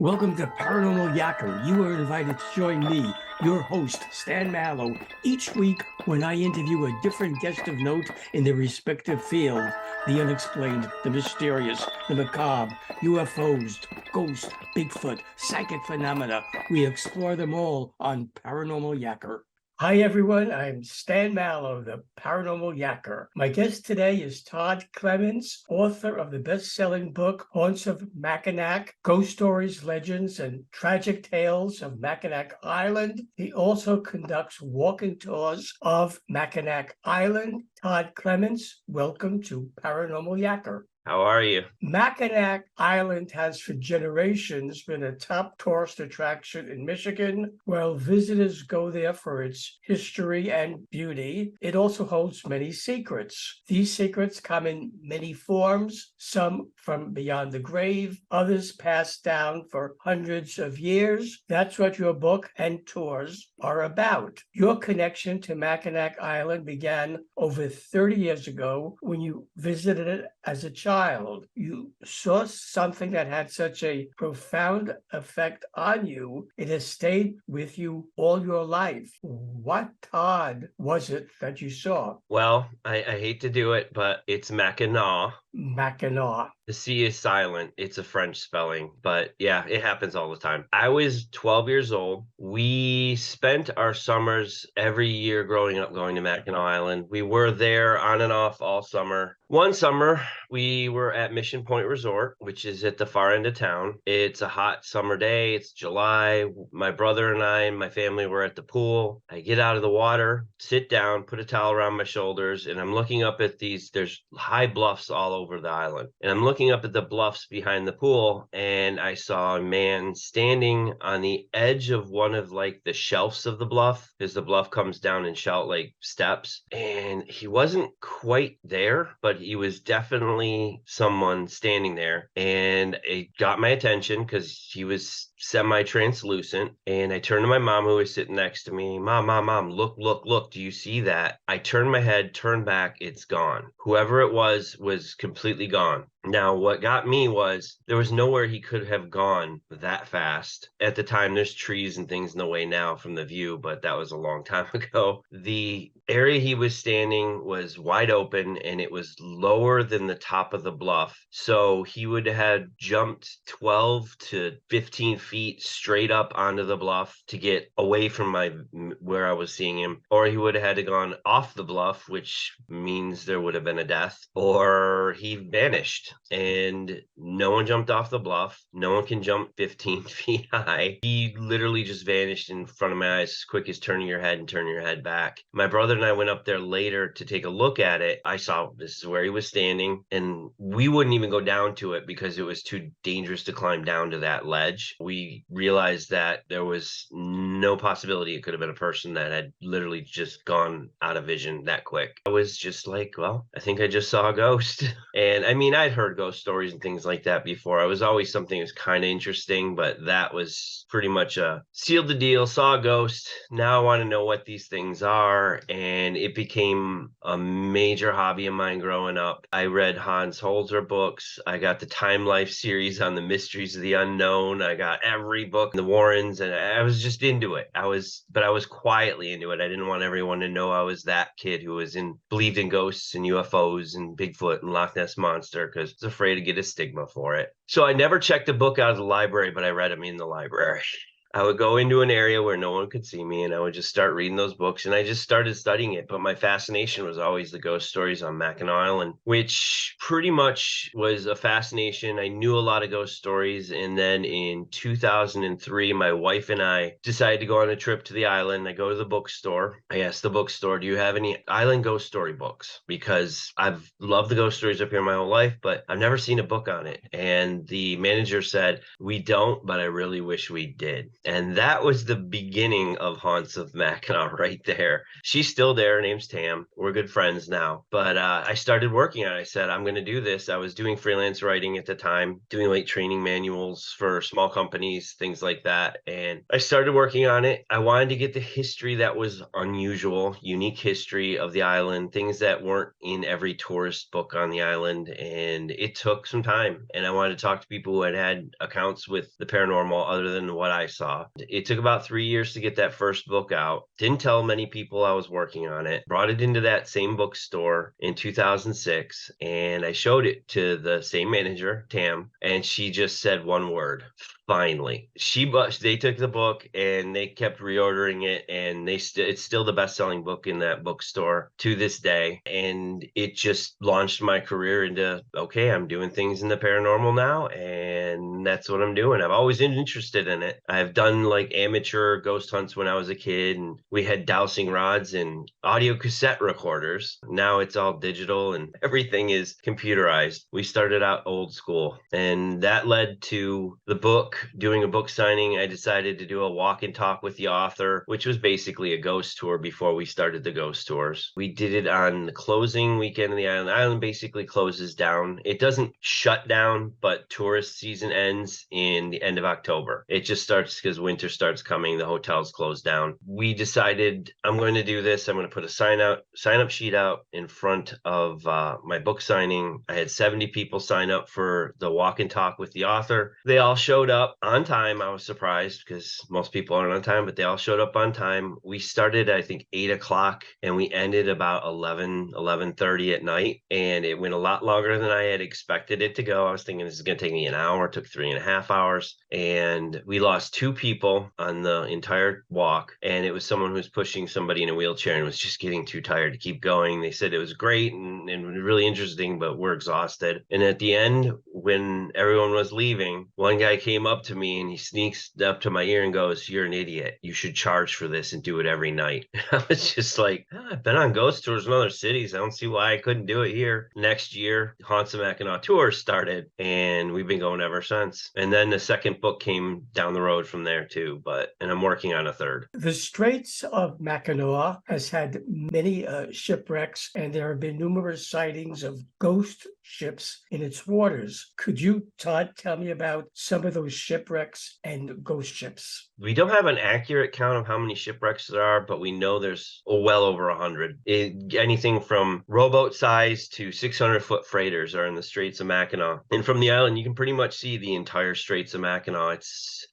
Welcome to Paranormal Yacker. You are invited to join me, your host, Stan Mallow, each week when I interview a different guest of note in their respective field. The unexplained, the mysterious, the macabre, UFOs, ghosts, Bigfoot, psychic phenomena. We explore them all on Paranormal Yacker. Hi, everyone. I'm Stan Mallow, the Paranormal Yacker. My guest today is Todd Clements, author of the best-selling book, Haunts of Mackinac, Ghost Stories, Legends, and Tragic Tales of Mackinac Island. He also conducts walking tours of Mackinac Island. Todd Clements, welcome to Paranormal Yacker. How are you? Mackinac Island has for generations been a top tourist attraction in Michigan. While visitors go there for its history and beauty, it also holds many secrets. These secrets come in many forms, some from beyond the grave, others passed down for hundreds of years. That's what your book and tours are about. Your connection to Mackinac Island began over 30 years ago when you visited it as a child. You saw something that had such a profound effect on you. It has stayed with you all your life. What, Todd, was it that you saw? Well, I hate to do it, but it's Mackinac. Mackinac. The C is silent. It's a French spelling, but yeah, it happens all the time. I was 12 years old. We spent our summers every year growing up going to Mackinac Island. We were there on and off all summer. One summer, we were at Mission Point Resort, which is at the far end of town. It's a hot summer day. It's July. My brother and I and my family were at the pool. I get out of the water, sit down, put a towel around my shoulders, and I'm looking up at there's high bluffs all over the island. And I'm looking up at the bluffs behind the pool, and I saw a man standing on the edge of one of like the shelves of the bluff, because the bluff comes down in like steps. And he wasn't quite there, but he was definitely someone standing there. And it got my attention because he was semi-translucent. And I turned to my mom, who was sitting next to me. Mom, look, do you see that? I turned my head, turned back, it's gone. Whoever it was completely gone. Now, what got me was there was nowhere he could have gone that fast. At the time, there's trees and things in the way now from the view, but that was a long time ago. The area he was standing was wide open, and it was lower than the top of the bluff. So he would have jumped 12 to 15 feet straight up onto the bluff to get away from where I was seeing him, or he would have had to gone off the bluff, which means there would have been a death, or he vanished. And no one jumped off the bluff. No one can jump 15 feet high. He literally just vanished in front of my eyes as quick as turning your head and turning your head back. My brother and I went up there later to take a look at it. I saw this is where he was standing, and we wouldn't even go down to it because it was too dangerous to climb down to that ledge. We realized that there was no possibility it could have been a person that had literally just gone out of vision that quick. I was just like, well, I think I just saw a ghost. And I mean, I'd heard ghost stories and things like that before. I was always something that was kind of interesting, but that was pretty much sealed the deal, saw a ghost. Now I want to know what these things are. And it became a major hobby of mine growing up. I read Hans Holzer books. I got the Time Life series on the mysteries of the unknown. I got every book, the Warrens, and I was just into it. I was quietly into it. I didn't want everyone to know I was that kid who believed in ghosts and UFOs and Bigfoot and Loch Ness Monster, because I was afraid to get a stigma for it. So I never checked a book out of the library, but I read them in the library. I would go into an area where no one could see me, and I would just start reading those books, and I just started studying it. But my fascination was always the ghost stories on Mackinac Island, which pretty much was a fascination. I knew a lot of ghost stories, and then in 2003, my wife and I decided to go on a trip to the island. I go to the bookstore. I asked the bookstore, do you have any island ghost story books? Because I've loved the ghost stories up here my whole life, but I've never seen a book on it. And the manager said, we don't, but I really wish we did. And that was the beginning of Haunts of Mackinac right there. She's still there. Her name's Tam. We're good friends now. But I started working on it. I said, I'm going to do this. I was doing freelance writing at the time, doing like training manuals for small companies, things like that. And I started working on it. I wanted to get the history that was unusual, unique history of the island, things that weren't in every tourist book on the island. And it took some time. And I wanted to talk to people who had accounts with the paranormal other than what I saw. It took about 3 years to get that first book out. Didn't tell many people I was working on it. Brought it into that same bookstore in 2006, and I showed it to the same manager, Tam, and she just said one word: finally. They took the book and they kept reordering it, and it's still the best-selling book in that bookstore to this day. And it just launched my career into, okay, I'm doing things in the paranormal now, and that's what I'm doing. I've always been interested in it. I've done like amateur ghost hunts when I was a kid, and we had dowsing rods and audio cassette recorders. Now it's all digital and everything is computerized. We started out old school, and that led to the book, doing a book signing. I decided to do a walk and talk with the author, which was basically a ghost tour before we started the ghost tours. We did it on the closing weekend of the island. The island basically closes down. It doesn't shut down, but tourist season ends in the end of October. It just starts because winter starts coming. The hotels close down. We decided, I'm going to do this. I'm going to put a sign up sheet out in front of my book signing. I had 70 people sign up for the walk and talk with the author. They all showed up on time. I was surprised because most people aren't on time, but they all showed up on time. We started, I think, 8 o'clock, and we ended about 11:30 at night. And it went a lot longer than I had expected it to go. I was thinking this is going to take me an hour. It took 3.5 hours. And we lost 2 people on the entire walk. And it was someone who was pushing somebody in a wheelchair and was just getting too tired to keep going. They said it was great and really interesting, but we're exhausted. And at the end, when everyone was leaving, one guy came up to me and he sneaks up to my ear and goes, "You're an idiot. You should charge for this and do it every night." I was just like, I've been on ghost tours in other cities. I don't see why I couldn't do it here. Next year, Haunts of Mackinac tour started, and we've been going ever since. And then the second book came down the road from there too, and I'm working on a third. The Straits of Mackinac has had many shipwrecks, and there have been numerous sightings of ghost ships in its waters. Could you, Todd, tell me about some of those shipwrecks and ghost ships? We don't have an accurate count of how many shipwrecks there are, but we know there's well over 100. Anything from rowboat size to 600-foot freighters are in the Straits of Mackinac. And from the island, you can pretty much see the entire Straits of Mackinac.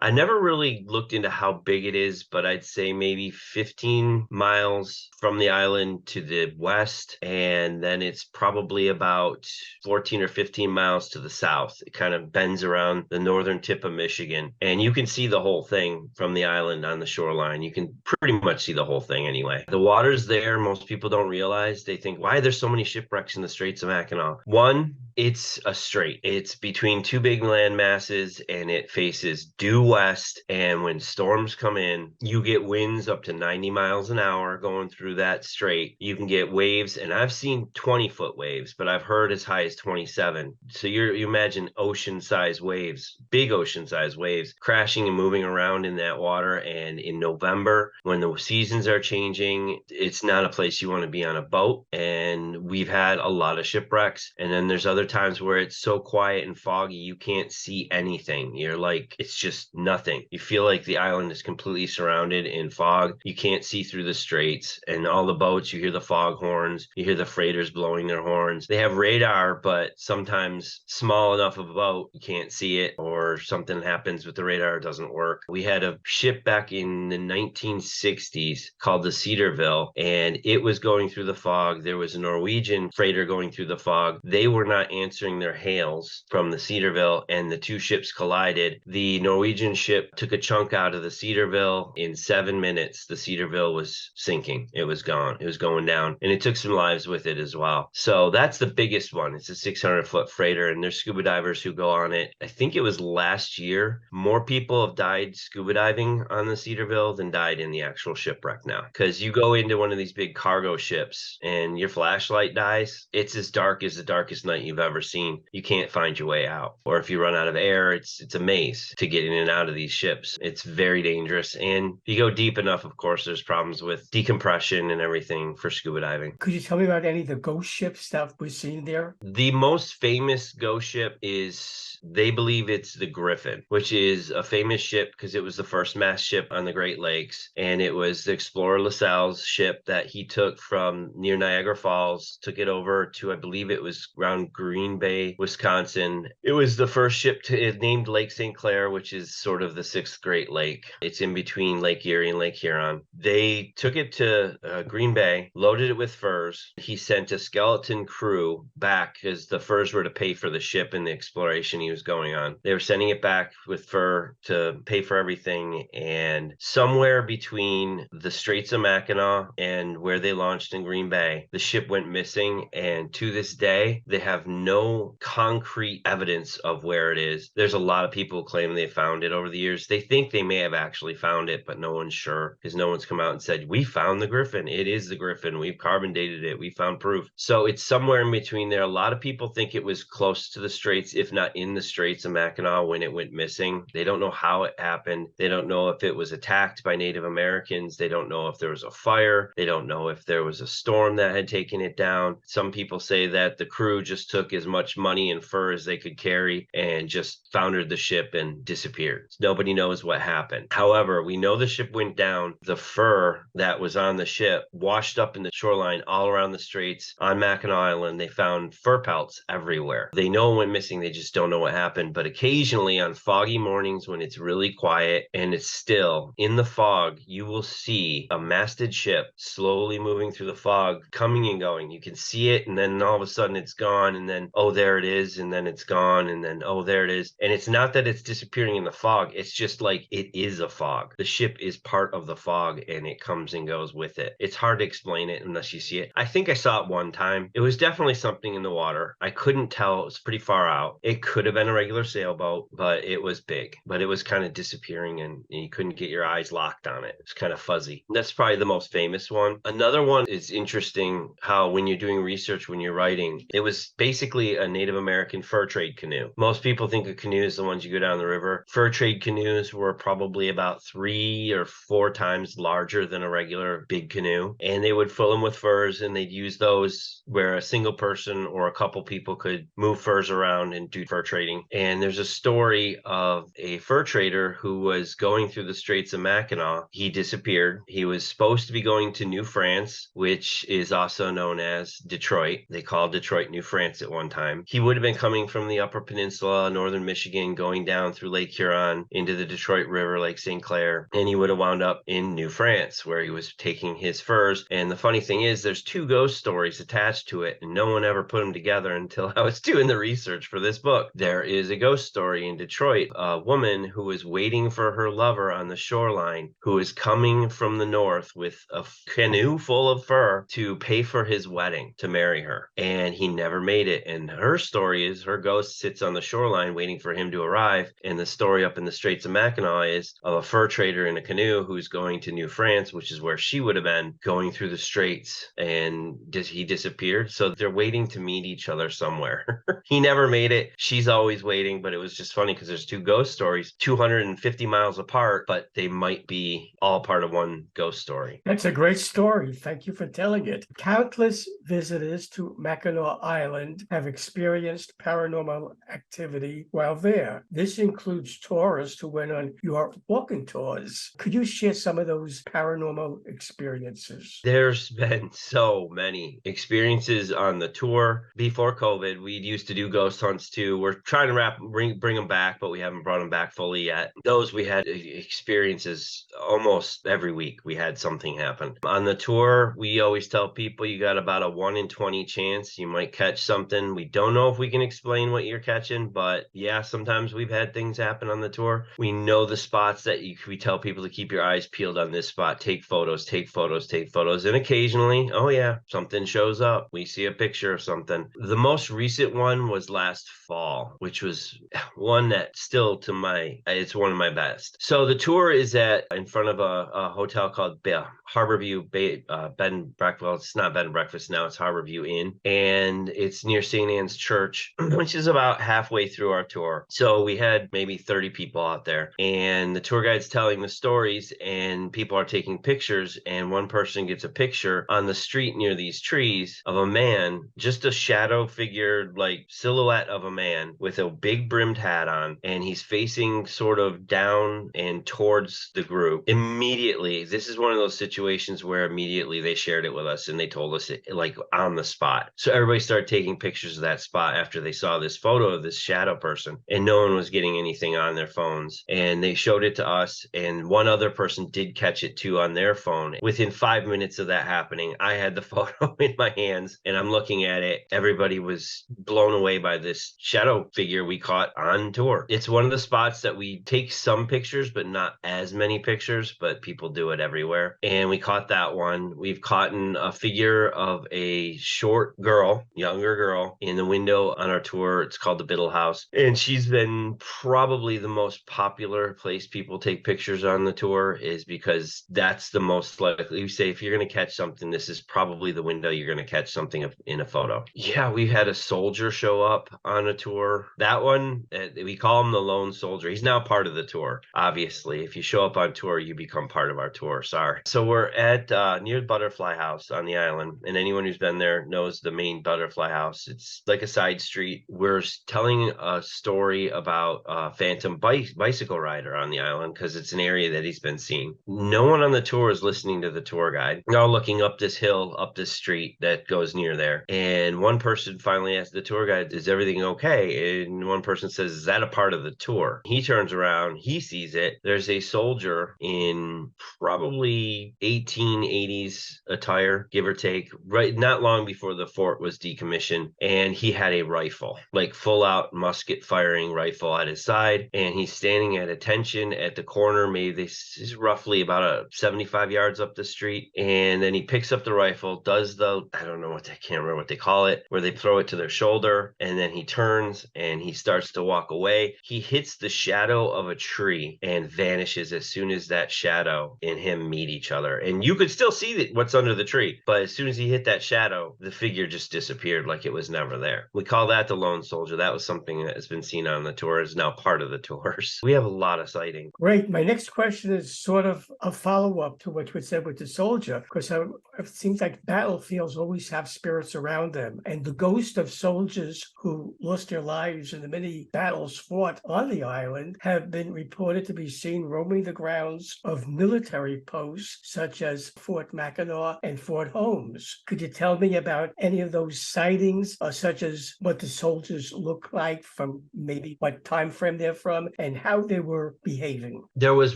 I never really looked into how big it is, but I'd say maybe 15 miles from the island to the west, and then it's probably about 14 or 15 miles to the south. It kind of bends around the northern tip of Michigan, and you can see the whole thing from the island on the shoreline. You can pretty much see the whole thing anyway. The water's there. Most people don't realize. They think, why are there so many shipwrecks in the Straits of Mackinac? One, it's a strait. It's between 2 big land masses, and it faces due west. And when storms come in, you get winds up to 90 miles an hour going through that strait. You can get waves, and I've seen 20-foot waves, but I've heard as high as 27. So you imagine ocean-sized waves, big ocean-sized waves, crashing and moving around in that water. And in November, when the seasons are changing, it's not a place you want to be on a boat. And we've had a lot of shipwrecks. And then there's other times where it's so quiet and foggy, you can't see anything. You're like, it's just nothing. You feel like the island is completely surrounded in fog. You can't see through the straits, and all the boats, you hear the fog horns, you hear the freighters blowing their horns. They have radar, but sometimes small enough of a boat, you can't see it, or something happens with the radar, it doesn't work. We had a ship back in the 1960s called the Cedarville, and it was going through the fog. There was a Norwegian freighter going through the fog. They were not answering their hails from the Cedarville, and the 2 ships collided. The Norwegian ship took a chunk out of the Cedarville. In 7 minutes, the Cedarville was sinking. It was gone. It was going down, and it took some lives with it as well. So that's the biggest one. It's a 600-foot freighter, and there's scuba divers who go on it. I think it was last year, more people have died scuba diving on the Cedarville than died in the actual shipwreck now. Because you go into one of these big cargo ships and your flashlight dies, it's as dark as the darkest night you've ever seen. You can't find your way out. Or if you run out of air, it's a maze to get in and out of these ships. It's very dangerous. And if you go deep enough, of course, there's problems with decompression and everything for scuba diving. Could you tell me about any of the ghost ships that were seen there? The most famous ghost ship is, they believe it's the Griffin, which is a famous ship because it was the first mass ship on the Great Lakes. And it was the explorer LaSalle's ship that he took from near Niagara Falls, took it over to, I believe it was around Green Bay, Wisconsin. It was the first ship named Lake St. Clair, which is sort of the sixth Great Lake. It's in between Lake Erie and Lake Huron. They took it to Green Bay, loaded it with furs. He sent a skeleton crew back because the furs were to pay for the ship and the exploration he was going on. They were sending it back with fur to pay for everything. And somewhere between the Straits of Mackinac and where they launched in Green Bay, the ship went missing. And to this day, they have no concrete evidence of where it is. There's a lot of people claiming they found it over the years. They think they may have actually found it, but no one's sure because no one's come out and said, we found the Griffin. It is the Griffin. We've carbon dated it. We found proof. So it's somewhere in between there. A lot of people think it was close to the Straits, if not in the Straits of Mackinac when it went missing. They don't know how it happened. They don't know if it was attacked by Native Americans. They don't know if there was a fire. They don't know if there was a storm that had taken it down. Some people say that the crew just took as much money and fur as they could carry and just foundered the ship and disappeared. Nobody knows what happened. However, we know the ship went down. The fur that was on the ship washed up in the shoreline all around the Straits. On Mackinac Island, they found fur pelts everywhere. They know it went missing. They just don't know what happened. But occasionally on foggy mornings when it's really quiet and it's still in the fog, you will see a masted ship slowly moving through the fog, coming and going. You can see it, and then all of a sudden it's gone, and then, oh, there it is, and then it's gone, and then, oh, there it is. And it's not that it's disappearing in the fog. It's just like it is a fog. The ship is part of the fog, and it comes and goes with it. It's hard to explain it unless you see it. I think I saw it one time. It was definitely something in the water. I couldn't tell. It was pretty far out. It could have been a regular sailboat, but it was big. But it was kind of disappearing, and you couldn't get your eyes locked on it. It's kind of fuzzy. That's probably the most famous one. Another one is interesting how when you're doing research, when you're writing, it was basically a Native American fur trade canoe. Most people think of canoes, the ones you go down the river. Fur trade canoes were probably about 3 or 4 times larger than a regular big canoe. And they would fill them with furs, and they'd use those where a single person or a couple people could move furs around and do fur trading. And there's a story of a fur trader who was going through the Straits of Mackinac. He disappeared. He was supposed to be going to New France, which is also known as Detroit. They called Detroit New France at one time. He would have been coming from the Upper Peninsula, northern Michigan, going down through Lake Huron into the Detroit River, Lake St. Clair, and he would have wound up in New France where he was taking his furs. And the funny thing is, there's 2 ghost stories attached to it, and no one ever put them together until I was doing the research for this book. There is a ghost story in Detroit, a woman who was waiting for her lover on the shoreline, who is coming from the north with a canoe full of fur to pay for his wedding, to marry her. And he never made it. And her story is her ghost sits on the shoreline waiting for him to arrive. And the story up in the Straits of Mackinac is of a fur trader in a canoe who's going to New France, which is where she would have been, going through the Straits, and he disappeared. So they're waiting to meet each other somewhere. He never made it. She's always waiting, but it was just funny because there's 2 ghost stories 250 miles apart, but they might be all part of one ghost story. That's a great story. Thank you for telling it. Countless visitors to Mackinac Island have experienced paranormal activity while there. This includes tourists who went on your walking tours. Could you share some of those paranormal experiences? There's been so many experiences on the tour. Before COVID, we used to do ghost hunts too. We're trying to bring them back, but we haven't brought them back fully yet. Those we had experiences almost every week. We had something happen. On the tour, we always tell people you got about a 1 in 20 chance you might catch something. We don't know if we can explain what you're catching, but yeah, sometimes we've had things happen on the tour. We know the spots that we tell people to keep your eyes peeled on this spot. Take photos, take photos, take photos. And occasionally, oh yeah, something shows up. We see a picture of something. The most recent one was last fall, which was one that still it's one of my best. So the tour is in front of a hotel called Harborview Bed and Breakfast. Well, it's not bed and breakfast now, it's Harborview Inn, and it's near St. Anne's Church, which is about halfway through our tour. So we had maybe 30 people out there, and the tour guide's telling the stories, and people are taking pictures, and one person gets a picture on the street near these trees of a man, just a shadow figure, like silhouette of a man with a big brimmed hat on, and he's facing sort of down and towards the group. Immediately, this is one of those situations where immediately they shared it with us, and they told us it like on the spot. So everybody started taking pictures of that spot after they saw this photo of this shadow person, and no one was getting anything on their phones. And they showed it to us, and one other person did catch it too on their phone. Within 5 minutes of that happening, I had the photo in my hands, and I'm looking at it. Everybody was blown away by this shadow figure we caught on tour. It's one of the spots that we take some pictures, but not as many pictures, but people do it everywhere. And we caught that one. We've caught a figure of a short girl, younger girl, in the window on our tour. It's called the Biddle House. And she's been probably the most popular place people take pictures on the tour, is because that's the most likely. You say, if you're going to catch something, this is probably the window you're going to catch something in a photo. Yeah, we had a soldier show up on a tour. That one, we call him the lone soldier. He's now part of the tour. Obviously, if you show up on tour, you become part of our tour. Sorry. So we're at near Butterfly House on the island, and anyone who's been there knows the main Butterfly House. It's like a side street. We're telling a story about a phantom bicycle rider on the island because it's an area that he's been seeing. No one on the tour is listening to the tour guide. They're all looking up this hill, up this street that goes near there. And one person finally asked the tour guide, "Is everything okay?" And one person says, "Is that a part of the tour?" He turns around, he sees it. There's a soldier in probably 1880s attire, give or take, right not long before the fort was decommissioned. And he had a rifle, like full out musket firing rifle at his side. And he's standing at attention at the corner. Maybe this is roughly about 75 yards up the street. And then he picks up the rifle, does I don't know what, I can't remember what they call it, where they throw it to their shoulder. And then he turns and he starts to walk away. He hits the shadow of a tree and vanishes as soon as that shadow and him meet each other. And you could still see what's under the tree, but as soon as he hit that shadow, the figure just disappeared like it was never there. We call that the lone soldier. That was something that has been seen on the tour, is now part of the tours. We have a lot of sightings. Great. My next question is sort of a follow-up to what you said with the soldier, because it seems like battlefields always have spirits around them. And the ghost of soldiers who lost their lives in the many battles fought on the island have been reported to be seen roaming the grounds of military posts such as Fort Mackinac and Fort Holmes. Could you tell me about any of those sightings, such as what the soldiers look like, from maybe what time frame they're from, and how they were behaving? There was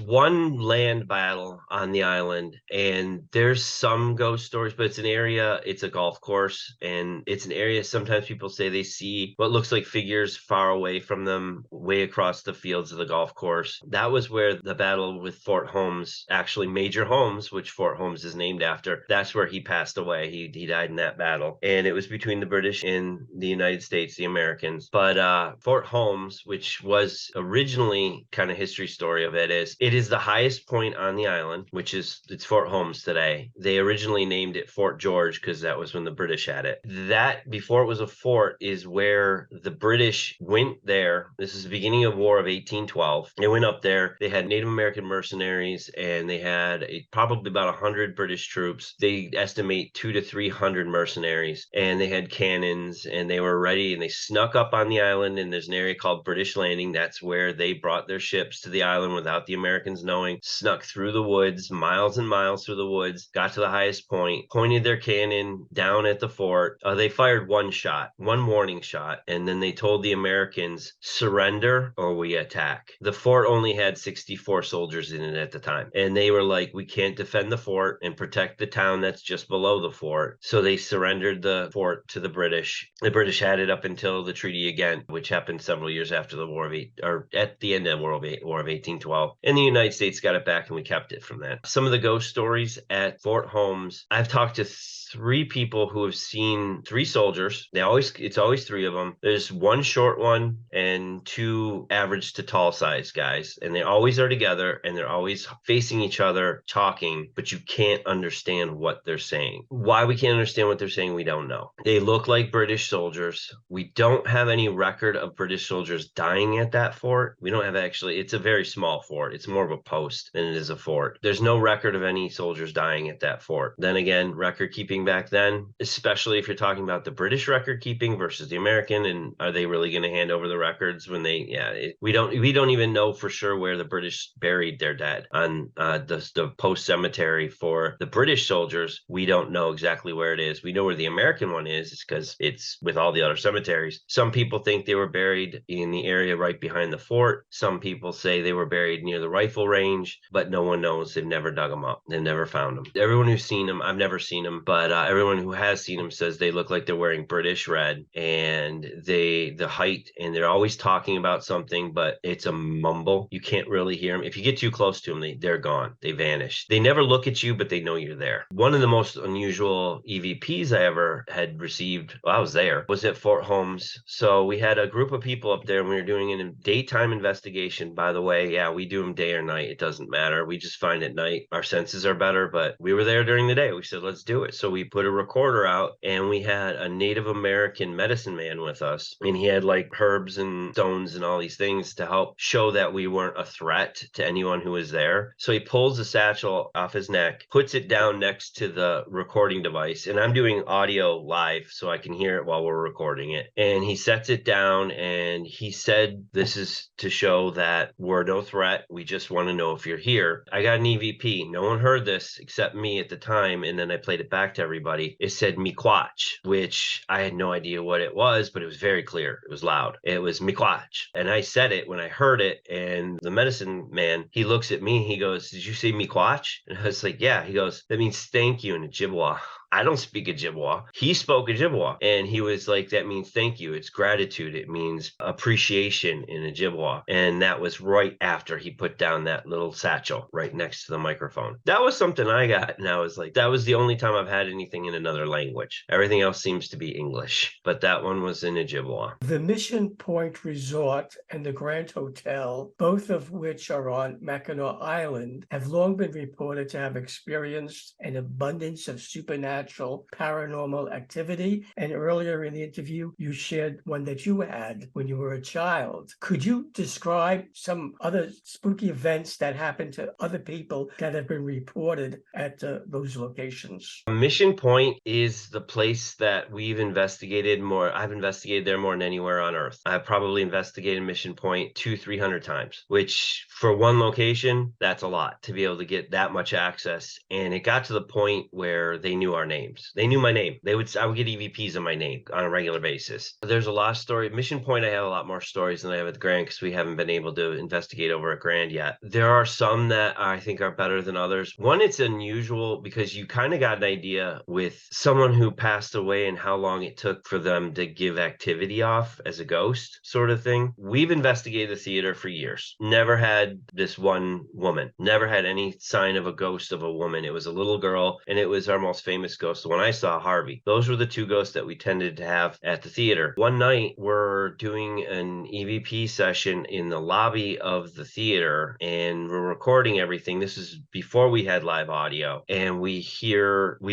one land battle on the island, and there's some ghost stories, but it's a golf course, and it's an area sometimes people say they see what looks like figures far away from them, way across the fields of the golf course. That was where the battle with Fort Holmes, actually Major Holmes, which Fort Holmes is named after, that's where he passed away. He died in that battle, and it was between the British and the United States, the Americans. But Fort Holmes, which was originally, kind of history story of it is the highest point on the island, it's Fort Holmes today. They originally named it Fort George because that was when the British had it. That, before it was a fort, is where the British went there. This is the beginning of War of 1812. They went up there. They had Native American mercenaries, and they had probably about 100 British troops. They estimate 200 to 300 mercenaries, and they had cannons, and they were ready, and they snuck up on the island, and there's an area called British Landing. That's where they brought their ships to the island without the Americans knowing, snuck through the woods, miles and miles through the woods, got to the highest point, pointed their cannon down at the fort. They fired one warning shot, and then they told the Americans, surrender or we attack. The fort only had 64 soldiers in it at the time, and they were like, we can't defend the fort and protect the town that's just below the fort. So they surrendered the fort to the British. The British had it up until the Treaty of Ghent, which happened several years after the at the end of War of 1812. And the United States got it back, and we kept it from that. Some of the ghost stories at Fort Holmes, I've talked to 3 people who have seen 3 soldiers. It's always 3 of them. There's one short one and 2 average to tall size guys, and they always are together, and they're always always facing each other talking, but you can't understand what they're saying. Why we can't understand what they're saying, we don't know. They look like British soldiers. We don't have any record of British soldiers dying at that fort. We don't have actually, it's a very small fort. It's more of a post than it is a fort. There's no record of any soldiers dying at that fort. Then again, record keeping back then, especially if you're talking about the British record keeping versus the American, and are they really going to hand over the records when they, we don't even know for sure where the British buried their dead on the post cemetery for the British soldiers. We don't know exactly where it is. We know where the American one is because it's with all the other cemeteries. Some people think they were buried in the area right behind the fort. Some people say they were buried near the rifle range, but no one knows. They've never dug them up. They've never found them. Everyone who's seen them, I've never seen them, but everyone who has seen them says they look like they're wearing British red, and the height, and they're always talking about something, but it's a mumble. You can't really hear them. If you get too close to them, they're gone. They vanish. They never look at you, but they know you're there. One of the most unusual EVPs I ever had received, while I was there, was at Fort Holmes. So we had a group of people up there, and we were doing a daytime investigation. By the way, yeah, we do them day or night. It doesn't matter. We just find at night our senses are better, but we were there during the day. We said, let's do it. So we put a recorder out, and we had a Native American medicine man with us, and he had like herbs and stones and all these things to help show that we weren't a threat to anyone who was there. So he pulls the satchel off his neck, puts it down next to the recording device, and I'm doing audio live so I can hear it while we're recording it. And he sets it down, and he said, this is to show that we're no threat. We just want to know if you're here. I got an EVP. No one heard this except me at the time, and then I played it back to everybody. It said Miquach, which I had no idea what it was, but it was very clear. It was loud. It was Miquach. And I said it when I heard it, and the medicine man, he looks at me, he goes, did you say Miquach? And I was like, yeah. He goes, that means thank you in Ojibwa. I don't speak Ojibwa. He spoke Ojibwa, and he was like, that means thank you. It's gratitude. It means appreciation in Ojibwa. And that was right after he put down that little satchel right next to the microphone. That was something I got, and I was like, that was the only time I've had anything in another language. Everything else seems to be English, but that one was in Ojibwa. The Mission Point Resort and the Grand Hotel, both of which are on Mackinac Island, have long been reported to have experienced an abundance of supernatural paranormal activity. And earlier in the interview, you shared one that you had when you were a child. Could you describe some other spooky events that happened to other people that have been reported at those locations? Mission Point is the place that we've investigated more. I've investigated there more than anywhere on Earth. I've probably investigated Mission Point 200-300 times, which for one location, that's a lot to be able to get that much access. And it got to the point where they knew our names. They knew my name. I would get EVPs on my name on a regular basis. There's a lot of story. Mission Point, I have a lot more stories than I have at the Grand because we haven't been able to investigate over at Grand yet. There are some that I think are better than others. One, it's unusual because you kind of got an idea with someone who passed away and how long it took for them to give activity off as a ghost sort of thing. We've investigated the theater for years. Never had this one woman. Never had any sign of a ghost of a woman. It was a little girl, and it was our most famous ghost. The one I saw, Harvey. Those were the two ghosts that we tended to have at the theater. One night, we're doing an EVP session in the lobby of the theater, and we're recording everything. This is before we had live audio, and we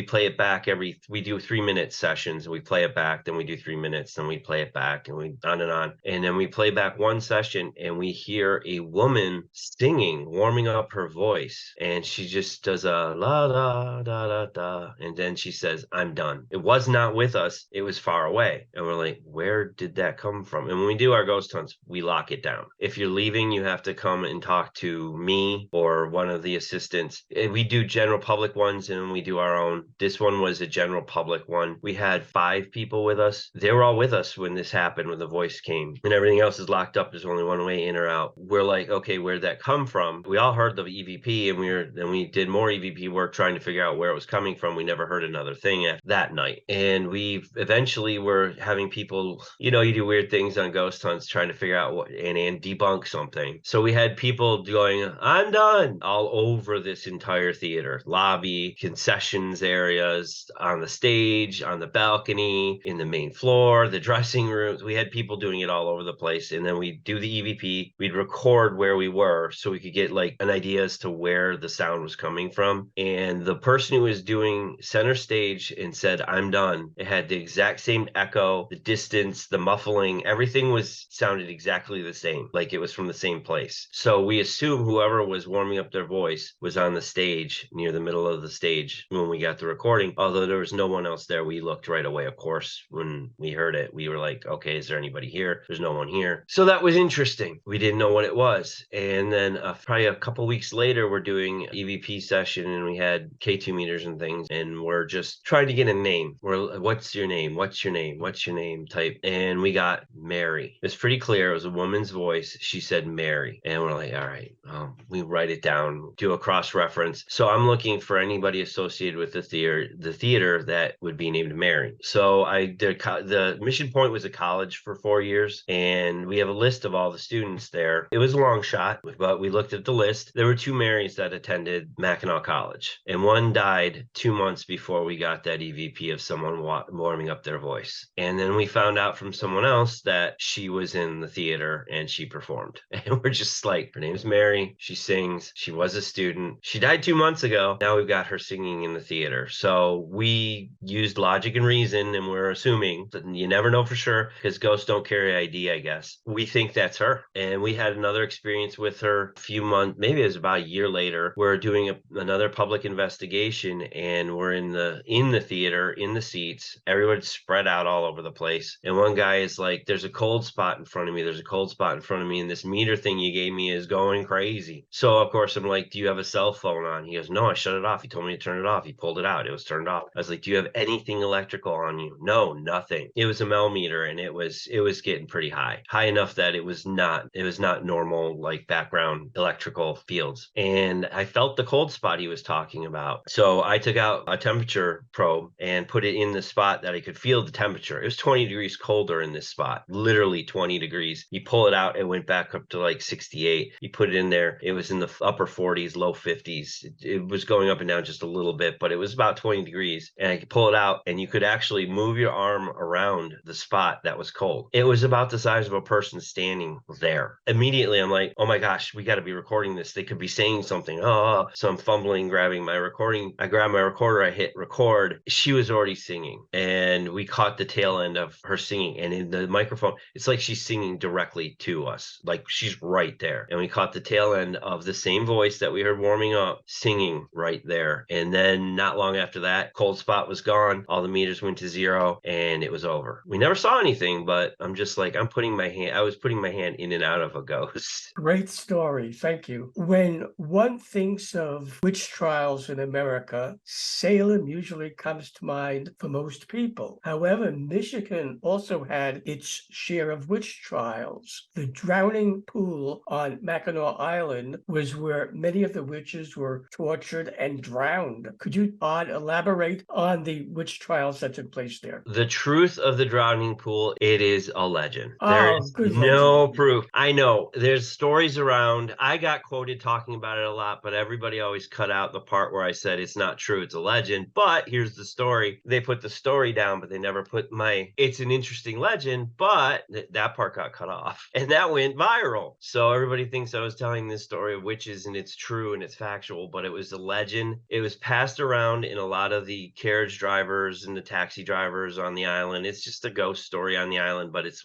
play it back we do 3-minute sessions, and we play it back, then we do 3 minutes, then we play it back, and we on and on. And then we play back one session, and we hear a woman singing, warming up her voice, and she just does a la la da da da, and then she says, I'm done. It was not with us. It was far away. And we're like, where did that come from? And when we do our ghost hunts, we lock it down. If you're leaving, you have to come and talk to me or one of the assistants. We do general public ones, and we do our own. This one was a general public one. We had 5 people with us. They were all with us when this happened, when the voice came, and everything else is locked up. There's only one way in or out. We're like, okay, where'd that come from? We all heard the EVP, and we did more EVP work trying to figure out where it was coming from. We never heard another thing that night. And we eventually were having people, you know, you do weird things on ghost hunts trying to figure out what and debunk something. So we had people going, I'm done, all over this entire theater, lobby, concessions areas, on the stage, on the balcony, in the main floor, the dressing rooms. We had people doing it all over the place. And then we'd do the EVP, we'd record where we were so we could get like an idea as to where the sound was coming from. And the person who was doing center stage and said, I'm done, it had the exact same echo, the distance, the muffling, everything was sounded exactly the same, like it was from the same place. So we assume whoever was warming up their voice was on the stage near the middle of the stage when we got the recording. Although there was no one else there, we looked right away. Of course, when we heard it, we were like, okay, is there anybody here? There's no one here. So that was interesting. We didn't know what it was. And then probably a couple weeks later, we're doing EVP session and we had K2 meters and things. And we're just trying to get a name. We're, what's your name? What's your name? What's your name? Type. And we got Mary. It was pretty clear. It was a woman's voice. She said Mary. And we're like, all right, we write it down, do a cross reference. So I'm looking for anybody associated with the theater that would be named Mary. So the Mission Point was a college for 4 years, and we have a list of all the students there. It was a long shot, but we looked at the list. There were 2 Marys that attended Mackinac College, and one died 2 months before we got that EVP of someone warming up their voice. And then we found out from someone else that she was in the theater and she performed. And we're just like, her name's Mary. She sings. She was a student. She died 2 months ago. Now we've got her singing in the theater. So we used logic and reason, and we're assuming that you never know for sure because ghosts don't carry ID, I guess. We think that's her. And we had another experience with her a few months, maybe it was about a year later. We're doing another public investigation, and we're in the theater, in the seats. Everyone's spread out all over the place. And one guy is like, there's a cold spot in front of me. There's a cold spot in front of me. And this meter thing you gave me is going crazy. So of course I'm like, do you have a cell phone on? He goes, no, I shut it off. He told me to turn it off. He pulled it out. It was turned off. I was like, do you have anything electrical on you? No, nothing. It was a Mel meter, and it was getting pretty high enough that it was not normal, like background electrical fields. And I felt the cold spot he was talking about. So I took out a temperature probe and put it in the spot that I could feel the temperature. It was 20 degrees colder in this spot, literally 20 degrees. You pull it out, it went back up to like 68. You put it in there, it was in the upper 40s, low 50s. It was going up and down just a little bit, but it was about 20 degrees. And I could pull it out, and you could actually move your arm around the spot that was cold. It was about the size of a person standing there. Immediately, I'm like, oh my gosh, we got to be recording this. They could be saying something. Oh, so I'm fumbling, grabbing my recording. I grabbed my recorder, I hit record. She was already singing, and we caught the tail end of her singing. And in the microphone, it's like she's singing directly to us, like she's right there. And we caught the tail end of the same voice that we heard warming up, singing right there. And then not long after that, cold spot was gone. All the meters went to 0, and it was over. We never saw anything, but I'm just like, I was putting my hand in and out of a ghost. Great story. Thank you. When one thinks of witch trials in America, Salem usually comes to mind for most people. However, Michigan also had its share of witch trials. The drowning pool on Mackinac Island was where many of the witches were tortured and drowned. Could you, Todd, elaborate on the witch trials that took place there? The truth of the drowning pool, it is a legend. Oh, There is good no legend. proof. I know there's stories around. I got quoted talking about it a lot, but everybody always cut out the part where I said it's not true, it's a legend. But here's the story. They put the story down, but they never put it's an interesting legend, but that part got cut off. And that went viral. So everybody thinks I was telling this story of witches, and it's true and it's factual, but it was a legend. It was passed around in a lot of the carriage drivers and the taxi drivers on the island. It's just a ghost story on the island, but it's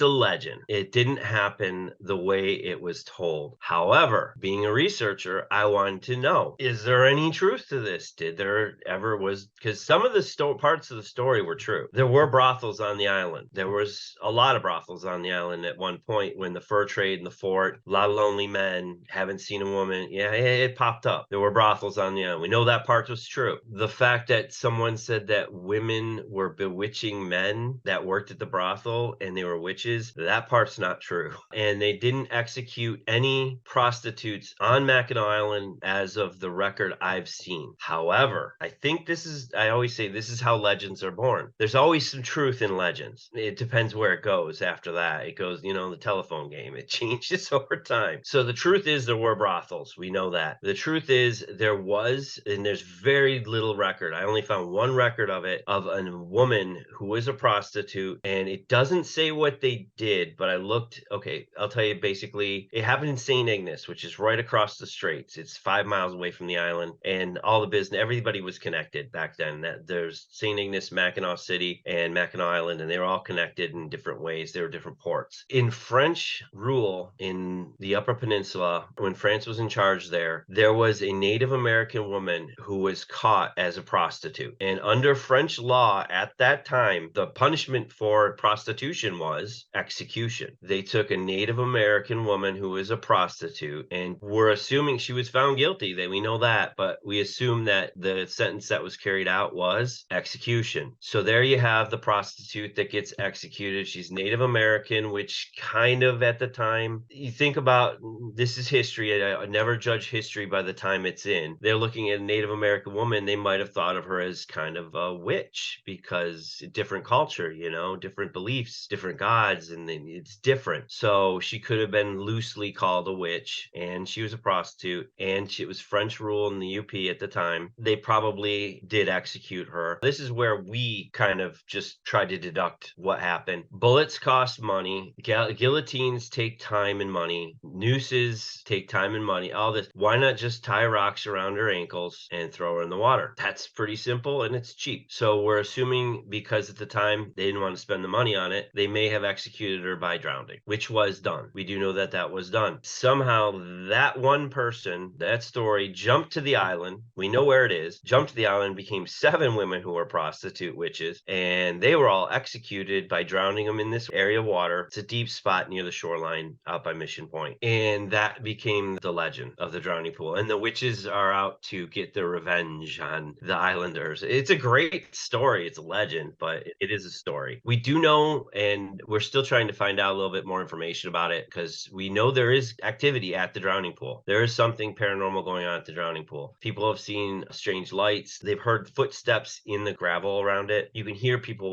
a legend. It didn't happen the way it was told. However, being a researcher, I wanted to know, is there any truth to this? Did there ever because some of the parts of the story were true. There were brothels on the island. There was a lot of brothels on the island at one point when the fur trade in the fort, a lot of lonely men, haven't seen a woman. Yeah, it popped up. There were brothels on the island. We know that part was true. The fact that someone said that women were bewitching men that worked at the brothel and they were witches, that part's not true. And they didn't execute any prostitutes on Mackinac Island as of the record I've seen. However, I think I always say this is how legends are born. There's always some truth in legends. It depends where it goes after that. It goes, the telephone game. It changes over time. So the truth is there were brothels. We know that. The truth is there was, and there's very little record. I only found one record of it, of a woman who was a prostitute, and it doesn't say what they did, but I looked. Okay, I'll tell you basically, it happened in St. Ignace, which is right across the straits. It's 5 miles away from the island, and all the business, everybody was connected back then. That there's St. Ignace, Mackinac City, and Mackinac Island, and they were all connected in different ways. They were different ports. In French rule in the Upper Peninsula, when France was in charge there was a Native American woman who was caught as a prostitute. And under French law at that time, the punishment for prostitution was execution. They took a Native American woman who was a prostitute, and we're assuming she was found guilty. That we know that, but we assume that the sentence that was carried out was execution. So there you have the prostitute that gets executed. She's Native American, which kind of at the time, you think about, this is history. I never judge history by the time it's in. They're looking at a Native American woman. They might have thought of her as kind of a witch because different culture, different beliefs, different gods, and then it's different. So she could have been loosely called a witch, and she was a prostitute, and it was French rule in the UP at the time. They probably did execute her. This is where we kind of just try to deduct what happened. Bullets cost money. Guillotines take time and money. Nooses take time and money. All this. Why not just tie rocks around her ankles and throw her in the water? That's pretty simple, and it's cheap. So we're assuming because at the time they didn't want to spend the money on it, they may have executed her by drowning, which was done. We do know that that was done. Somehow that one person, that story, jumped to the island. We know where it is. Jumped to the island, became 7 women who were prostitute witches, and they were all executed by drowning them in this area of water. It's a deep spot near the shoreline out by Mission Point. And that became the legend of the drowning pool. And the witches are out to get their revenge on the islanders. It's a great story. It's a legend, but it is a story. We do know, and we're still trying to find out a little bit more information about it, because we know there is activity at the drowning pool. There is something paranormal going on at the drowning pool. People have seen strange lights. They've heard footsteps in the gravel around it. You can hear people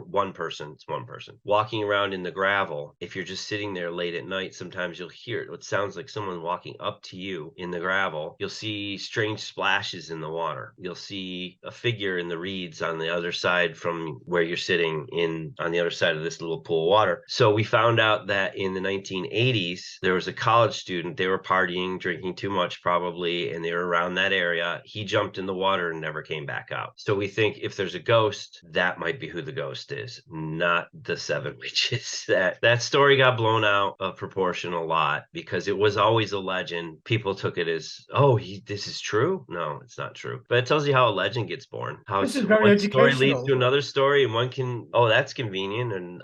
one person walking around in the gravel. If you're just sitting there late at night, sometimes you'll hear it. It sounds like someone walking up to you in the gravel. You'll see strange splashes in the water. You'll see a figure in the reeds on the other side from where you're sitting on the other side of this little pool of water. So we found out that in the 1980s, there was a college student. They were partying, drinking too much probably, and they were around that area. He jumped in the water and never came back out. So we think if there's a ghost, that might be who the ghost is, not the 7 witches. That story got blown out of proportion a lot because it was always a legend. People took it as, this is true. No, it's not true. But it tells you how a legend gets born. How This is very one story leads educational. to another story, and one can, that's convenient, and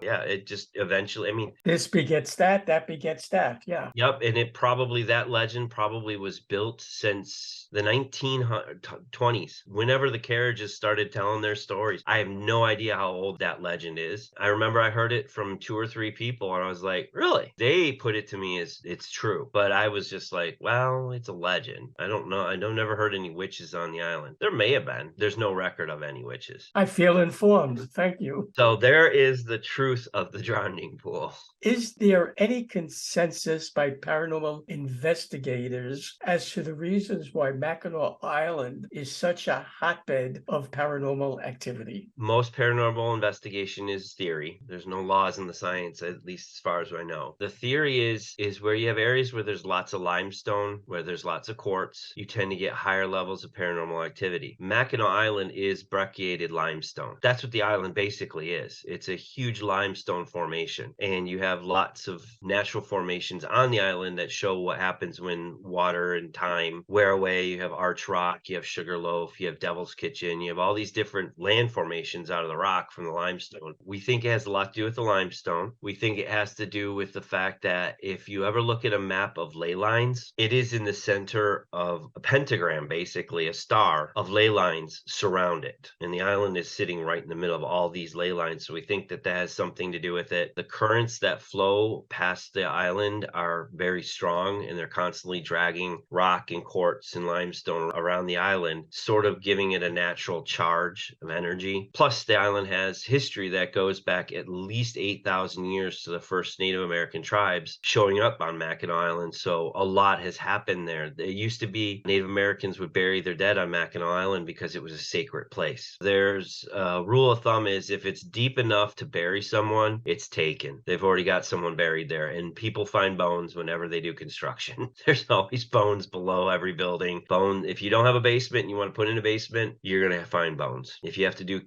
it just eventually, This begets that, that begets that. Yeah. yep, and that legend probably was built since the 1920s, whenever the carriages started telling their stories. I have no idea how old that legend is. I remember I heard it from 2 or 3 people, and I was like, really? They put it to me as it's true. But I was just like, well, it's a legend. I don't know. Never heard any witches on the island. There may have been. There's no record of any witches. I feel informed. Thank you. So there is the truth of the drowning pool. Is there any consensus by paranormal investigators as to the reasons why Mackinac Island is such a hotbed of paranormal activity? Most paranormal investigation is theory. There's no laws in the science, at least as far as I know. The theory is where you have areas where there's lots of limestone, where there's lots of quartz, you tend to get higher levels of paranormal activity. Mackinac Island is brecciated limestone. That's what the island basically is. It's a huge limestone formation, and you have lots of natural formations on the island that show what happens when water and time wear away. You have Arch Rock, you have Sugarloaf, you have Devil's Kitchen, you have all these different land formations out of the rock from the limestone. We think it has a lot to do with the limestone. We think it has to do with the fact that if you ever look at a map of ley lines, it is in the center of a pentagram, basically a star of ley lines surround it. And the island is sitting right in the middle of all these ley lines. So we think that has something to do with it. The currents that flow past the island are very strong, and they're constantly dragging rock and quartz and limestone around the island, sort of giving it a natural charge of energy. Plus, the island has history that goes back at least 8,000 years to the first Native American tribes showing up on Mackinac Island. So a lot has happened there. It used to be Native Americans would bury their dead on Mackinac Island because it was a sacred place. There's a rule of thumb is if it's deep enough to bury someone, it's taken. They've already got someone buried there, and people find bones whenever they do construction. There's always bones below every building. If you don't have a basement and you want to put in a basement, you're going to find bones. If you have to do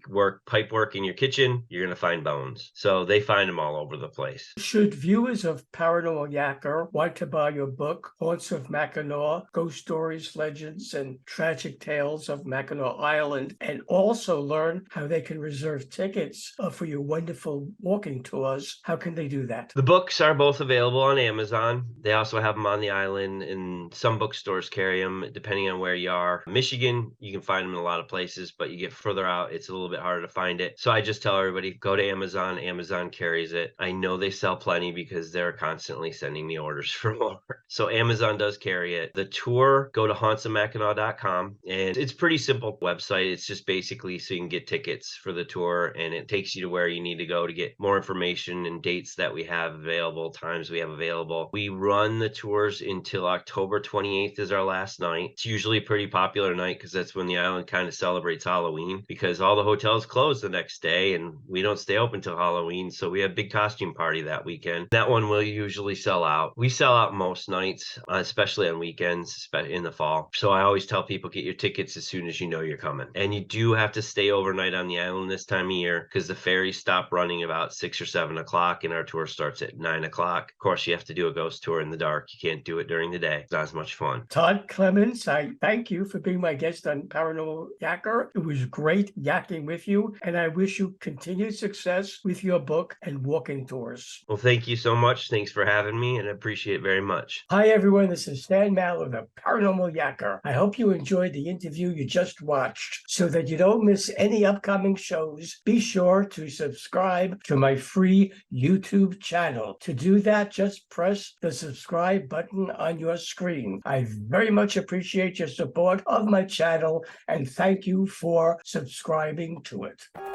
pipe work in your kitchen, you're going to find bones. So they find them all over the place. Should viewers of Paranormal Yacker want to buy your book, Haunts of Mackinac, Ghost Stories, Legends, and Tragic Tales of Mackinac Island, and also learn how they can reserve tickets for your wonderful walking tours, how can they do that? The books are both available on Amazon. They also have them on the island, and some bookstores carry them depending on where you are. Michigan, you can find them in a lot of places, but you get further out, it's a little bit harder to find it. So I just tell everybody, go to Amazon. Amazon carries it. I know they sell plenty because they're constantly sending me orders for more. So Amazon does carry it. The tour, go to hauntsofmackinac.com, and it's pretty simple website. It's just basically so you can get tickets for the tour, and it takes you to where you need to go to get more information and dates that we have available, times we have available. We run the tours until October 28th is our last night. It's usually a pretty popular night because that's when the island kind of celebrates Halloween, because all the hotels close the next day and we don't stay open till Halloween. So we have a big costume party that weekend. That one will usually sell out. We sell out most nights, especially on weekends in the fall. So I always tell people, get your tickets as soon as you know you're coming. And you do have to stay overnight on the island this time of year because the ferries stop running about 6 or 7 o'clock and our tour starts at 9 o'clock. Of course, you have to do a ghost tour in the dark. You can't do it during the day. It's not as much fun. Todd Clements, I thank you for being my guest on Paranormal Yacker. It was great yakking with you, and I wish you continued success with your book and walking tours. Well, thank you so much. Thanks for having me, and I appreciate it very much. Hi, everyone. This is Stan Mallow, the Paranormal Yacker. I hope you enjoyed the interview you just watched. So that you don't miss any upcoming shows, be sure to subscribe to my free YouTube channel. To do that, just press the subscribe button on your screen. I very much appreciate your support of my channel, and thank you for subscribing to it.